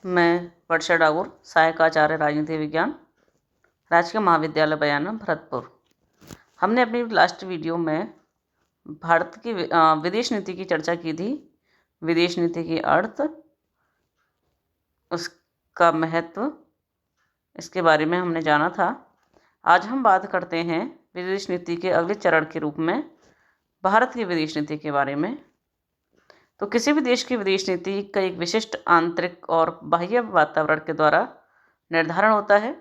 मैं वर्षा डागोर, सहायक आचार्य राजनीति विज्ञान, राजकीय महाविद्यालय बयाना, भरतपुर। हमने अपनी लास्ट वीडियो में भारत की विदेश नीति की चर्चा की थी। विदेश नीति की अर्थ, उसका महत्व, इसके बारे में हमने जाना था। आज हम बात करते हैं विदेश नीति के अगले चरण के रूप में भारत की विदेश नीति के बारे में। तो किसी भी देश की विदेश नीति का एक विशिष्ट आंतरिक और बाह्य वातावरण के द्वारा निर्धारण होता है।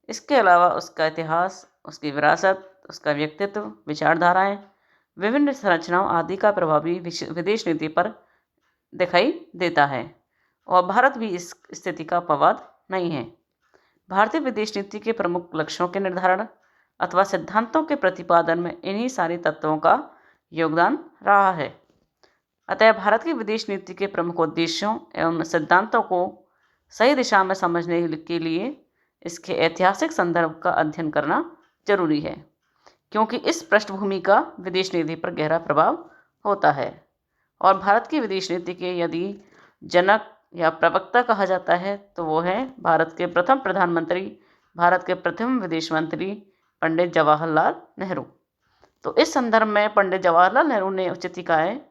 इसके अलावा उसका इतिहास, उसकी विरासत, उसका व्यक्तित्व, विचारधाराएं, विभिन्न संरचनाओं आदि का प्रभाव भी विदेश नीति पर दिखाई देता है और भारत भी इस स्थिति का अपवाद नहीं है। भारतीय विदेश नीति के प्रमुख लक्ष्यों के निर्धारण अथवा सिद्धांतों के प्रतिपादन में इन्हीं सारे तत्वों का योगदान रहा है। अतः भारत की विदेश नीति के प्रमुख उद्देश्यों एवं सिद्धांतों को सही दिशा में समझने के लिए इसके ऐतिहासिक संदर्भ का अध्ययन करना जरूरी है, क्योंकि इस पृष्ठभूमि का विदेश नीति पर गहरा प्रभाव होता है। और भारत की विदेश नीति के यदि जनक या प्रवक्ता कहा जाता है तो वो है भारत के प्रथम प्रधानमंत्री, भारत के प्रथम विदेश मंत्री पंडित जवाहरलाल नेहरू। तो इस संदर्भ में पंडित जवाहरलाल नेहरू ने उचित कहा है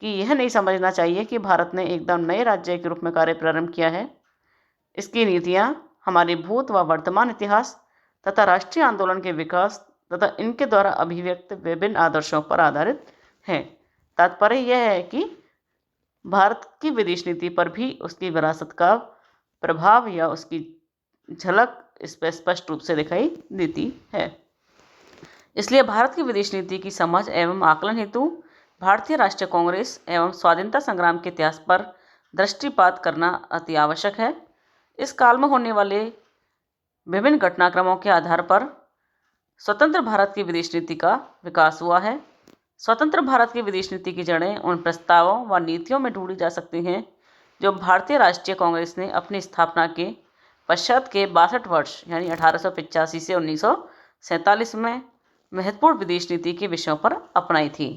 कि यह नहीं समझना चाहिए कि भारत ने एकदम नए राज्य के रूप में कार्य प्रारंभ किया है। इसकी नीतियाँ हमारे भूत व वर्तमान इतिहास तथा राष्ट्रीय आंदोलन के विकास तथा इनके द्वारा अभिव्यक्त विभिन्न आदर्शों पर आधारित हैं। तात्पर्य यह है कि भारत की विदेश नीति पर भी उसकी विरासत का प्रभाव या उसकी झलक इस पर स्पष्ट रूप से दिखाई देती है। इसलिए भारत की विदेश नीति की समझ एवं आकलन हेतु भारतीय राष्ट्रीय कांग्रेस एवं स्वाधीनता संग्राम के इतिहास पर दृष्टिपात करना अति आवश्यक है। इस काल में होने वाले विभिन्न घटनाक्रमों के आधार पर स्वतंत्र भारत की विदेश नीति का विकास हुआ है। स्वतंत्र भारत की विदेश नीति की जड़ें उन प्रस्तावों व नीतियों में ढूंढी जा सकती हैं जो भारतीय राष्ट्रीय कांग्रेस ने अपनी स्थापना के पश्चात के 62 वर्ष यानी 1885 से 1947 में महत्वपूर्ण विदेश नीति के विषयों पर अपनाई थी।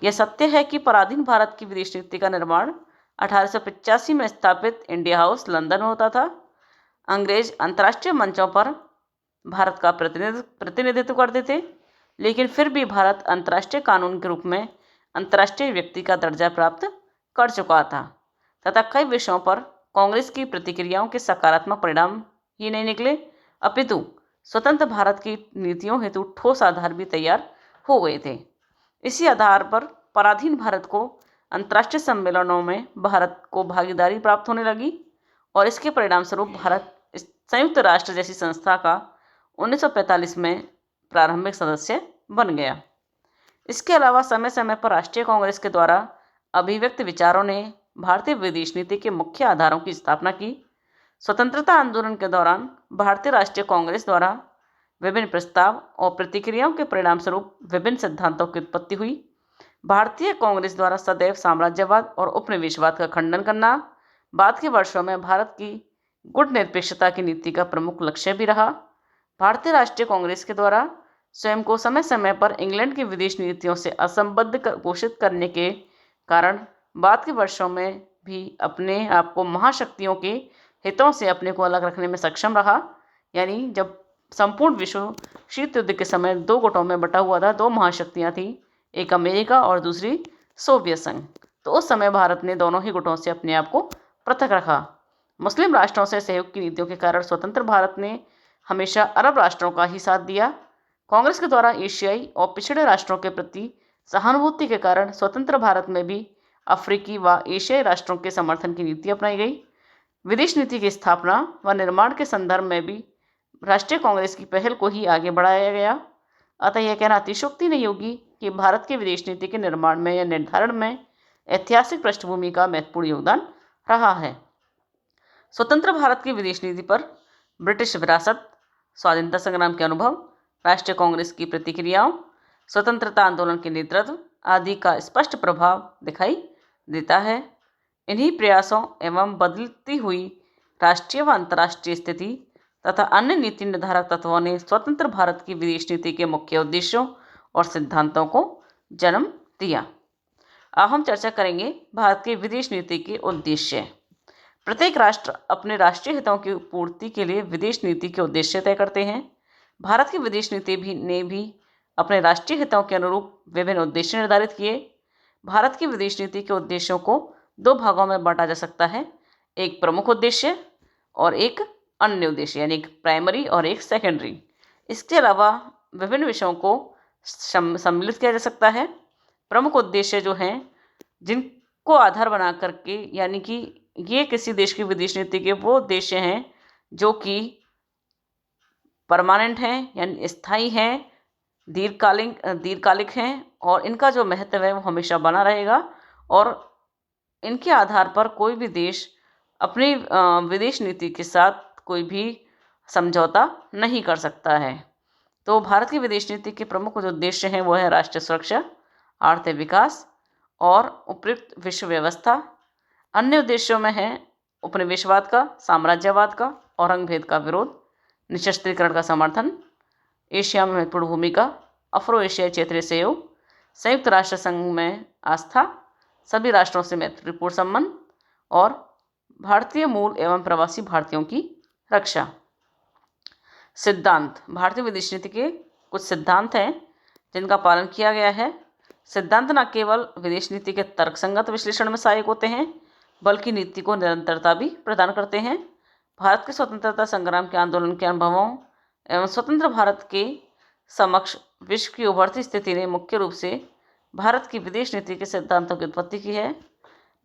यह सत्य है कि पराधीन भारत की विदेश नीति का निर्माण 1885 में स्थापित इंडिया हाउस लंदन में होता था। अंग्रेज अंतर्राष्ट्रीय मंचों पर भारत का प्रतिनिधित्व करते थे, लेकिन फिर भी भारत अंतर्राष्ट्रीय कानून के रूप में अंतर्राष्ट्रीय व्यक्ति का दर्जा प्राप्त कर चुका था तथा कई विषयों पर कांग्रेस की प्रतिक्रियाओं के सकारात्मक परिणाम ही नहीं निकले, अपितु स्वतंत्र भारत की नीतियों हेतु ठोस आधार भी तैयार हो गए थे। इसी आधार पर पराधीन भारत को अंतर्राष्ट्रीय सम्मेलनों में भारत को भागीदारी प्राप्त होने लगी और इसके परिणाम स्वरूप भारत संयुक्त राष्ट्र जैसी संस्था का 1945 में प्रारंभिक सदस्य बन गया। इसके अलावा समय समय पर राष्ट्रीय कांग्रेस के द्वारा अभिव्यक्त विचारों ने भारतीय विदेश नीति के मुख्य आधारों की स्थापना की। स्वतंत्रता आंदोलन के दौरान भारतीय राष्ट्रीय कांग्रेस द्वारा विभिन्न प्रस्ताव और प्रतिक्रियाओं के परिणाम स्वरूप विभिन्न सिद्धांतों की उत्पत्ति हुई। भारतीय कांग्रेस द्वारा सदैव साम्राज्यवाद और उपनिवेशवाद का खंडन करना बाद के वर्षों में भारत की गुटनिरपेक्षता की नीति का प्रमुख लक्ष्य भी रहा। भारतीय राष्ट्रीय कांग्रेस के द्वारा स्वयं को समय समय पर इंग्लैंड की विदेश नीतियों से असंबद्ध घोषित करने के कारण बाद के वर्षों में भी अपने आप को महाशक्तियों के हितों से अपने को अलग रखने में सक्षम रहा। यानी जब संपूर्ण विश्व शीत युद्ध के समय दो गुटों में बटा हुआ था, दो महाशक्तियां थी, एक अमेरिका और दूसरी सोवियत संघ, तो उस समय भारत ने दोनों ही गुटों से अपने आप को पृथक रखा। मुस्लिम राष्ट्रों से सहयोग की नीतियों के कारण स्वतंत्र भारत ने हमेशा अरब राष्ट्रों का ही साथ दिया। कांग्रेस के द्वारा एशियाई और पिछड़े राष्ट्रों के प्रति सहानुभूति के कारण स्वतंत्र भारत में भी अफ्रीकी व एशियाई राष्ट्रों के समर्थन की नीति अपनाई गई। विदेश नीति की स्थापना व निर्माण के संदर्भ में भी राष्ट्रीय कांग्रेस की पहल को ही आगे बढ़ाया गया। अतः यह कहना अतिशयोक्ति नहीं होगी कि भारत की विदेश नीति के निर्माण में या निर्धारण में ऐतिहासिक पृष्ठभूमि का महत्वपूर्ण योगदान रहा है। स्वतंत्र भारत की विदेश नीति पर ब्रिटिश विरासत, स्वाधीनता संग्राम के अनुभव, राष्ट्रीय कांग्रेस की प्रतिक्रियाओं, स्वतंत्रता आंदोलन के नेतृत्व आदि का स्पष्ट प्रभाव दिखाई देता है। इन्हीं प्रयासों एवं बदलती हुई राष्ट्रीय व अंतर्राष्ट्रीय स्थिति तथा अन्य नीति निर्धारक तत्वों ने स्वतंत्र भारत की विदेश नीति के मुख्य उद्देश्यों और सिद्धांतों को जन्म दिया। अब हम चर्चा करेंगे भारत की विदेश नीति के उद्देश्य। प्रत्येक राष्ट्र अपने राष्ट्रीय हितों की पूर्ति के लिए विदेश नीति के उद्देश्य तय करते हैं। भारत की विदेश नीति ने भी अपने राष्ट्रीय हितों के अनुरूप विभिन्न उद्देश्य निर्धारित किए। भारत की विदेश नीति के उद्देश्यों को दो भागों में बांटा जा सकता है, एक प्रमुख उद्देश्य और एक अन्य उद्देश्य, यानी एक प्राइमरी और एक सेकेंडरी। इसके अलावा विभिन्न विषयों को सम्मिलित किया जा सकता है। प्रमुख उद्देश्य जो हैं, जिनको आधार बना करके, यानी कि ये किसी देश की विदेश नीति के वो उद्देश्य हैं जो कि परमानेंट हैं, यानी स्थायी हैं, दीर्घकालिक हैं, और इनका जो महत्व है वो हमेशा बना रहेगा, और इनके आधार पर कोई भी देश अपनी विदेश नीति के साथ कोई भी समझौता नहीं कर सकता है। तो भारत की विदेश नीति के प्रमुख जो उद्देश्य हैं वो है राष्ट्रीय सुरक्षा, आर्थिक विकास और उपयुक्त विश्व व्यवस्था। अन्य उद्देश्यों में है उपनिवेशवाद का, साम्राज्यवाद का और रंगभेद का विरोध, निशस्त्रीकरण का समर्थन, एशिया में महत्वपूर्ण भूमिका, अफ्रो एशियाई क्षेत्रीय सहयोग, संयुक्त राष्ट्र संघ में आस्था, सभी राष्ट्रों से मैत्रीपूर्ण संबंध और भारतीय मूल एवं प्रवासी भारतीयों की रक्षा। सिद्धांत। भारतीय विदेश नीति के कुछ सिद्धांत हैं जिनका पालन किया गया है। सिद्धांत न केवल विदेश नीति के तर्कसंगत विश्लेषण में सहायक होते हैं, बल्कि नीति को निरंतरता भी प्रदान करते हैं। भारत के स्वतंत्रता संग्राम के आंदोलन के अनुभवों एवं स्वतंत्र भारत के समक्ष विश्व की उभरती स्थिति ने मुख्य रूप से भारत की विदेश नीति के सिद्धांतों की उत्पत्ति की है।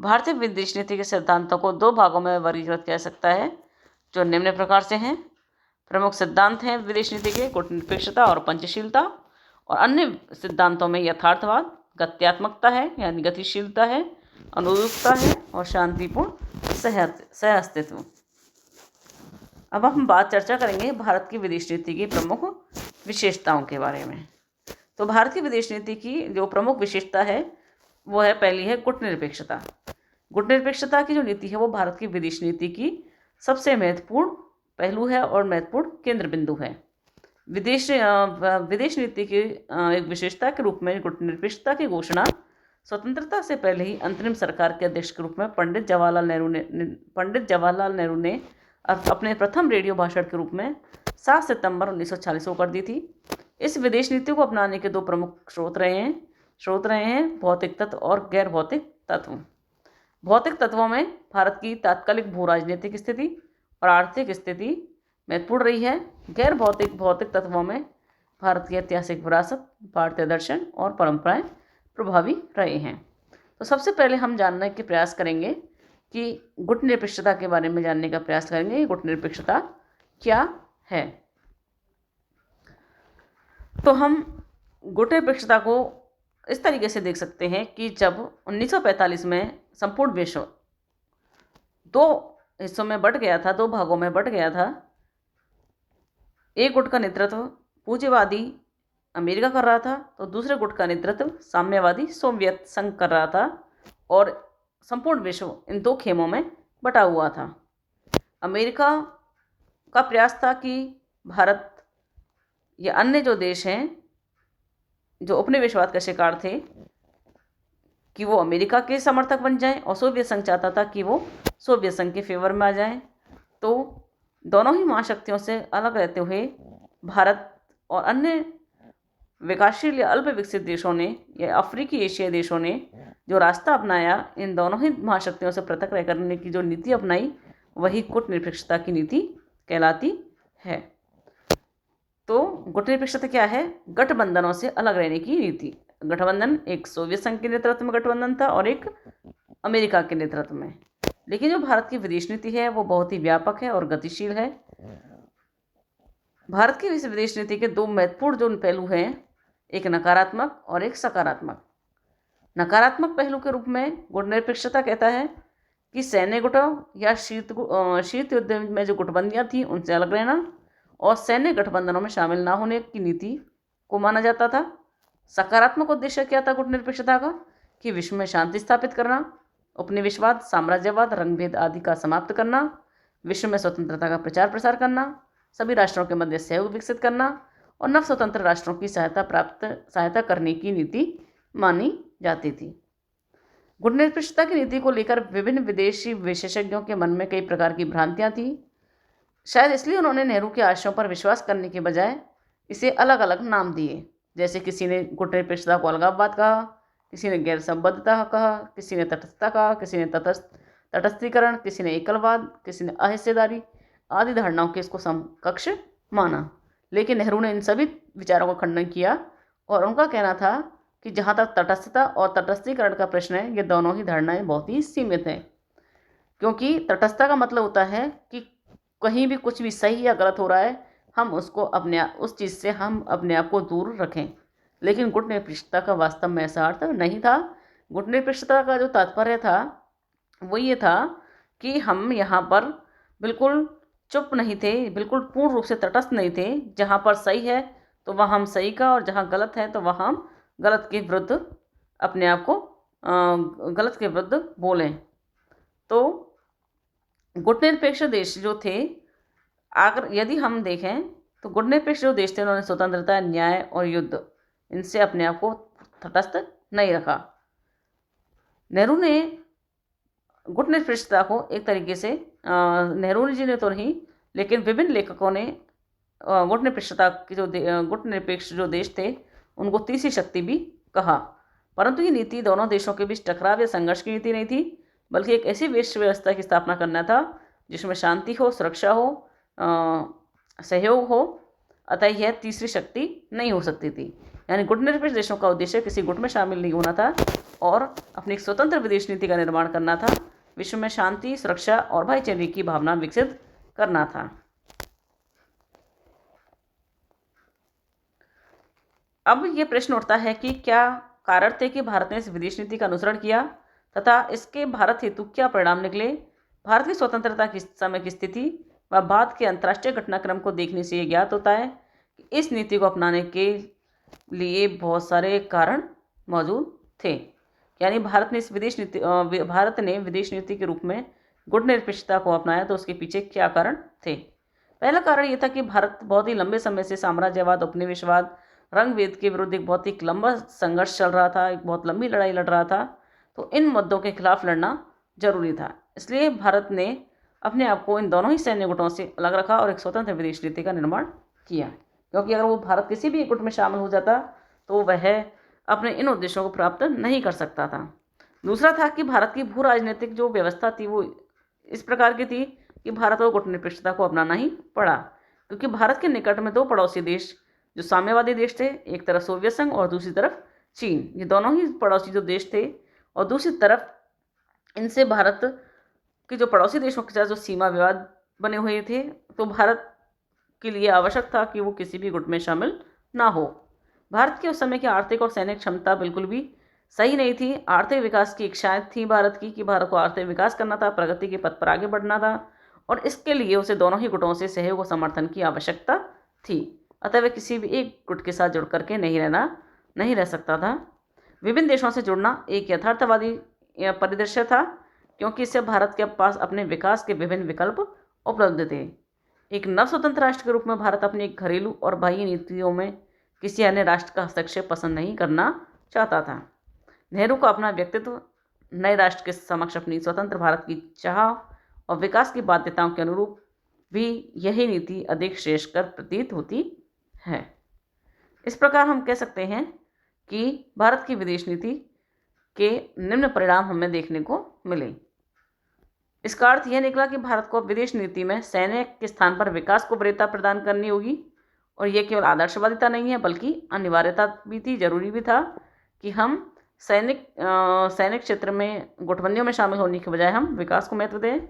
भारतीय विदेश नीति के सिद्धांतों को दो भागों में वर्गीकृत किया जा सकता है, जो निम्न प्रकार से हैं। प्रमुख सिद्धांत हैं विदेश नीति के कूटनिरपेक्षता और पंचशीलता, और अन्य सिद्धांतों में यथार्थवाद, गत्यात्मकता है यानी गतिशीलता है, अनुरूपता है और शांतिपूर्ण सहअस्तित्व। अब हम चर्चा करेंगे भारत की विदेश नीति की प्रमुख विशेषताओं के बारे में। तो भारत की विदेश नीति की जो प्रमुख विशेषता है वो है, पहली है कूटनिरपेक्षता। कूटनिरपेक्षता की जो नीति है वो भारत की विदेश नीति की सबसे महत्वपूर्ण पहलू है और महत्वपूर्ण केंद्र बिंदु है। विदेश नीति की एक विशेषता के रूप में कूटनिरपेक्षता की घोषणा स्वतंत्रता से पहले ही अंतरिम सरकार के अध्यक्ष के रूप में पंडित जवाहरलाल नेहरू ने अपने प्रथम रेडियो भाषण के रूप में 7 सितंबर 1940 को कर दी थी। इस विदेश नीति को अपनाने के दो प्रमुख स्रोत रहे हैं भौतिक तत्व और गैर भौतिक तत्व। भौतिक तत्वों में भारत की तात्कालिक भू राजनीतिक स्थिति और आर्थिक स्थिति महत्वपूर्ण रही है। गैर भौतिक तत्वों में भारत की ऐतिहासिक विरासत, भारतीय दर्शन और परंपराएं प्रभावी रहे हैं। तो सबसे पहले हम जानने के प्रयास करेंगे कि गुटनिरपेक्षता के बारे में जानने का प्रयास करेंगे। गुटनिरपेक्षता क्या है? तो हम गुटनिरपेक्षता को इस तरीके से देख सकते हैं कि जब 1945 में संपूर्ण विश्व दो हिस्सों में बट गया था, दो भागों में बट गया था। एक गुट का नेतृत्व पूंजीवादी अमेरिका कर रहा था, तो दूसरे गुट का नेतृत्व साम्यवादी सोवियत संघ कर रहा था, और संपूर्ण विश्व इन दो खेमों में बटा हुआ था। अमेरिका का प्रयास था कि भारत या अन्य जो देश हैं जो उपनिवेशवाद का शिकार थे कि वो अमेरिका के समर्थक बन जाएं, और सोवियत संघ चाहता था कि वो सोवियत संघ के फेवर में आ जाएं। तो दोनों ही महाशक्तियों से अलग रहते हुए भारत और अन्य विकासशील या अल्प विकसित देशों ने या अफ्रीकी एशियाई देशों ने जो रास्ता अपनाया, इन दोनों ही महाशक्तियों से पृथक रह करने की जो नीति अपनाई, वही गुटनिरपेक्षता की नीति कहलाती है। तो गुटनिरपेक्षता क्या है? गठबंधनों से अलग रहने की नीति। गठबंधन एक सोवियत संघ के नेतृत्व में गठबंधन था और एक अमेरिका के नेतृत्व में। लेकिन जो भारत की विदेश नीति है वो बहुत ही व्यापक है और गतिशील है। भारत की इस विदेश नीति के दो महत्वपूर्ण जो पहलू हैं, एक नकारात्मक और एक सकारात्मक। नकारात्मक पहलू के रूप में गुटनिरपेक्षता कहता है कि सैन्य गुटों या शीत युद्ध में जो गुटबंदियां थी उनसे अलग रहना और सैन्य गठबंधनों में शामिल ना होने की नीति को माना जाता था। सकारात्मक उद्देश्य क्या था गुटनिरपेक्षता का? कि विश्व में शांति स्थापित करना, उपनिवेशवाद, साम्राज्यवाद, रंगभेद आदि का समाप्त करना, विश्व में स्वतंत्रता का प्रचार प्रसार करना, सभी राष्ट्रों के मध्य सहयोग विकसित करना और नव स्वतंत्र राष्ट्रों की सहायता करने की नीति मानी जाती थी। गुटनिरपेक्षता की नीति को लेकर विभिन्न विदेशी विशेषज्ञों के मन में कई प्रकार की भ्रांतियां थी। शायद इसलिए उन्होंने नेहरू के आशयों पर विश्वास करने के बजाय इसे अलग अलग नाम दिए। जैसे किसी ने गुटनिरपेक्षता को अलगाववाद कहा, किसी ने गैर संबद्धता कहा, किसी ने तटस्थता कहा, किसी ने तटस्थीकरण, किसी ने एकलवाद, किसी ने अहिस्सेदारी आदि धारणाओं के इसको समकक्ष माना। लेकिन नेहरू ने इन सभी विचारों का खंडन किया और उनका कहना था कि जहाँ तक तटस्थता और तटस्थीकरण का प्रश्न है, ये दोनों ही धारणाएं बहुत ही सीमित हैं। क्योंकि तटस्थता का मतलब होता है कि कहीं भी कुछ भी सही या गलत हो रहा है, हम उसको उस चीज़ से हम अपने आप को दूर रखें। लेकिन गुटनिरपेक्षता का वास्तव में ऐसा अर्थ नहीं था। गुटनिरपेक्षता का जो तात्पर्य था वो ये था कि हम यहाँ पर बिल्कुल चुप नहीं थे, बिल्कुल पूर्ण रूप से तटस्थ नहीं थे। जहाँ पर सही है तो वहाँ हम सही का, और जहाँ गलत है तो वहाँ हम गलत के विरुद्ध अपने आप को गलत के विरुद्ध बोलें। तो गुटनिरपेक्ष देश जो थे, अगर यदि हम देखें तो गुटनिरपेक्ष जो देश थे उन्होंने स्वतंत्रता, न्याय और युद्ध इनसे अपने आप को तटस्थ नहीं रखा। नेहरू ने गुटनिरपेक्षता को एक तरीके से नेहरू जी ने तो नहीं, लेकिन विभिन्न लेखकों ने गुटनिरपेक्षता की गुटनिरपेक्ष जो देश थे उनको तीसरी शक्ति भी कहा। परंतु ये नीति दोनों देशों के बीच टकराव या संघर्ष की नीति नहीं थी, बल्कि एक ऐसी विश्व व्यवस्था की स्थापना करना था जिसमें शांति हो, सुरक्षा हो, सहयोग हो। अतः यह तीसरी शक्ति नहीं हो सकती थी। यानी गुटनिरपेक्ष देशों का उद्देश्य किसी गुट में शामिल नहीं होना था और अपनी एक स्वतंत्र विदेश नीति का निर्माण करना था। विश्व में शांति, सुरक्षा और भाईचारे की भावना विकसित करना था। अब ये प्रश्न उठता है कि क्या कारण थे कि भारत ने इस विदेश नीति का अनुसरण किया तथा इसके भारत हेतु क्या परिणाम निकले। भारत की स्वतंत्रता की समय की स्थिति व बाद के अंतर्राष्ट्रीय घटनाक्रम को देखने से ये ज्ञात होता है कि इस नीति को अपनाने के लिए बहुत सारे कारण मौजूद थे। यानी भारत ने विदेश नीति के रूप में गुटनिरपेक्षता को अपनाया तो उसके पीछे क्या कारण थे। पहला कारण ये था कि भारत बहुत ही लंबे समय से साम्राज्यवाद, उपनिवेशवाद, रंगभेद के विरुद्ध एक बहुत ही लंबा संघर्ष चल रहा था, एक बहुत लंबी लड़ाई लड़ रहा था। तो इन मुद्दों के खिलाफ लड़ना जरूरी था। इसलिए भारत ने अपने आप को इन दोनों ही सैन्य गुटों से अलग रखा और एक स्वतंत्र विदेश नीति का निर्माण किया। क्योंकि अगर वो भारत किसी भी गुट में शामिल हो जाता तो वह अपने इन उद्देश्यों को प्राप्त नहीं कर सकता था। दूसरा था कि भारत की भू राजनीतिक जो व्यवस्था थी वो इस प्रकार की थी कि भारत को गुटनिरपेक्षता को अपनाना ही पड़ा। क्योंकि भारत के निकट में दो पड़ोसी देश जो साम्यवादी देश थे, एक तरफ सोवियत संघ और दूसरी तरफ चीन, ये दोनों ही पड़ोसी जो देश थे। और दूसरी तरफ इनसे भारत के जो पड़ोसी देशों के साथ जो सीमा विवाद बने हुए थे, तो भारत के लिए आवश्यक था कि वो किसी भी गुट में शामिल ना हो। भारत की उस समय की आर्थिक और सैनिक क्षमता बिल्कुल भी सही नहीं थी। आर्थिक विकास की इच्छाएं थी भारत की कि भारत को आर्थिक विकास करना था, प्रगति के पथ पर आगे बढ़ना था, और इसके लिए उसे दोनों ही गुटों से सहयोग और समर्थन की आवश्यकता थी। अतः वह किसी भी एक गुट के साथ जुड़ करके नहीं रह सकता था। विभिन्न देशों से जुड़ना एक यथार्थवादी परिदृश्य था, क्योंकि इससे भारत के पास अपने विकास के विभिन्न विकल्प उपलब्ध थे। एक नव स्वतंत्र राष्ट्र के रूप में भारत अपनी घरेलू और बाह्य नीतियों में किसी अन्य राष्ट्र का हस्तक्षेप पसंद नहीं करना चाहता था। नेहरू को अपना व्यक्तित्व नए राष्ट्र के समक्ष अपनी स्वतंत्र भारत की चाह और विकास की बाध्यताओं के अनुरूप भी यही नीति अधिक श्रेयस्कर प्रतीत होती है। इस प्रकार हम कह सकते हैं कि भारत की विदेश नीति के निम्न परिणाम हमें देखने को मिले। इसका अर्थ यह निकला कि भारत को विदेश नीति में सैन्य के स्थान पर विकास को वरीयता प्रदान करनी होगी। और यह केवल आदर्शवादिता नहीं है बल्कि अनिवार्यता भी थी, जरूरी भी था कि हम सैनिक क्षेत्र में गुटबंदियों में शामिल होने के बजाय हम विकास को महत्व दें।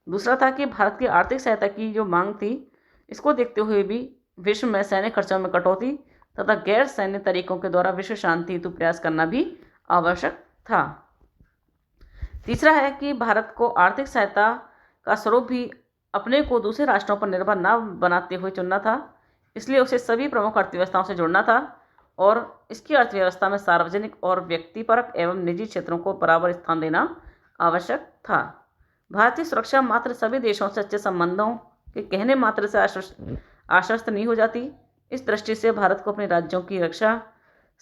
दूसरा था कि भारत की आर्थिक सहायता की जो मांग थी, इसको देखते हुए भी विश्व में सैन्य खर्चों में कटौती तथा गैर सैन्य तरीकों के द्वारा विश्व शांति हेतु प्रयास करना भी आवश्यक था। तीसरा है कि भारत को आर्थिक सहायता का स्वरूप भी अपने को दूसरे राष्ट्रों पर निर्भर न बनाते हुए चुनना था। इसलिए उसे सभी प्रमुख अर्थव्यवस्थाओं से जुड़ना था और इसकी अर्थव्यवस्था में सार्वजनिक और व्यक्तिपरक एवं निजी क्षेत्रों को बराबर स्थान देना आवश्यक था। भारतीय सुरक्षा मात्र सभी देशों से अच्छे संबंधों के कहने मात्र से आश्वस्त नहीं हो जाती। इस दृष्टि से भारत को अपने राज्यों की रक्षा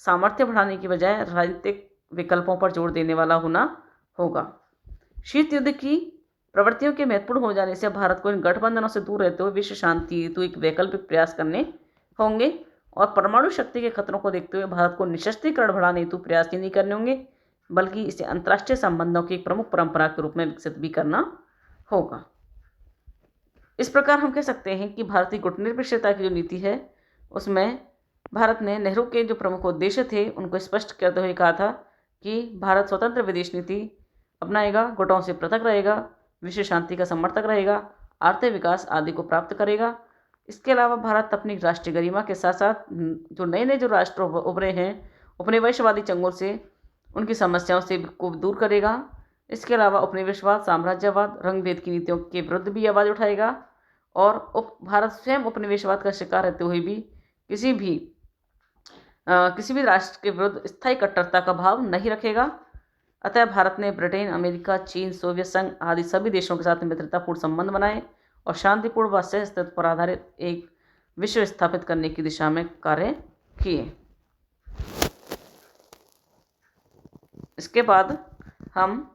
सामर्थ्य बढ़ाने की बजाय राजनीतिक विकल्पों पर जोर देने वाला होना होगा। शीत युद्ध की प्रवृत्तियों के महत्वपूर्ण हो जाने से भारत को इन गठबंधनों से दूर रहते हुए विश्व शांति हेतु एक वैकल्पिक प्रयास करने होंगे और परमाणु शक्ति के खतरों को देखते हुए भारत को निशस्त्रीकरण बढ़ाने हेतु प्रयास ही नहीं करने होंगे, बल्कि इसे अंतर्राष्ट्रीय संबंधों की एक प्रमुख परंपरा के रूप में विकसित भी करना होगा। इस प्रकार हम कह सकते हैं कि भारतीय गुटनिरपेक्षता की जो नीति है उसमें भारत ने नेहरू के जो प्रमुख उद्देश्य थे उनको स्पष्ट करते हुए कहा था कि भारत स्वतंत्र विदेश नीति अपनाएगा, गुटों से पृथक रहेगा, विश्व शांति का समर्थक रहेगा, आर्थिक विकास आदि को प्राप्त करेगा। इसके अलावा भारत अपनी राष्ट्रीय गरिमा के साथ साथ जो नए नए जो राष्ट्र उभरे हैं उपनिवेशवादी चंगुल से उनकी समस्याओं से को दूर करेगा। इसके अलावा उपनिवेशवाद, साम्राज्यवाद, रंग भेद की नीतियों के विरुद्ध भी आवाज़ उठाएगा और भारत स्वयं उपनिवेशवाद का शिकार रहते हुए भी किसी भी राष्ट्र के विरुद्ध स्थायी कट्टरता का भाव नहीं रखेगा। अतः भारत ने ब्रिटेन, अमेरिका, चीन, सोवियत संघ आदि सभी देशों के साथ मित्रतापूर्ण संबंध बनाए और शांतिपूर्ण व सहअस्तित्व पर आधारित एक विश्व स्थापित करने की दिशा में कार्य किए। इसके बाद हम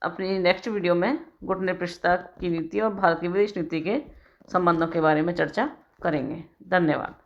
अपनी नेक्स्ट वीडियो में गुटनिरपेक्षता की नीति और भारत की विदेश नीति के संबंधों के बारे में चर्चा करेंगे। धन्यवाद।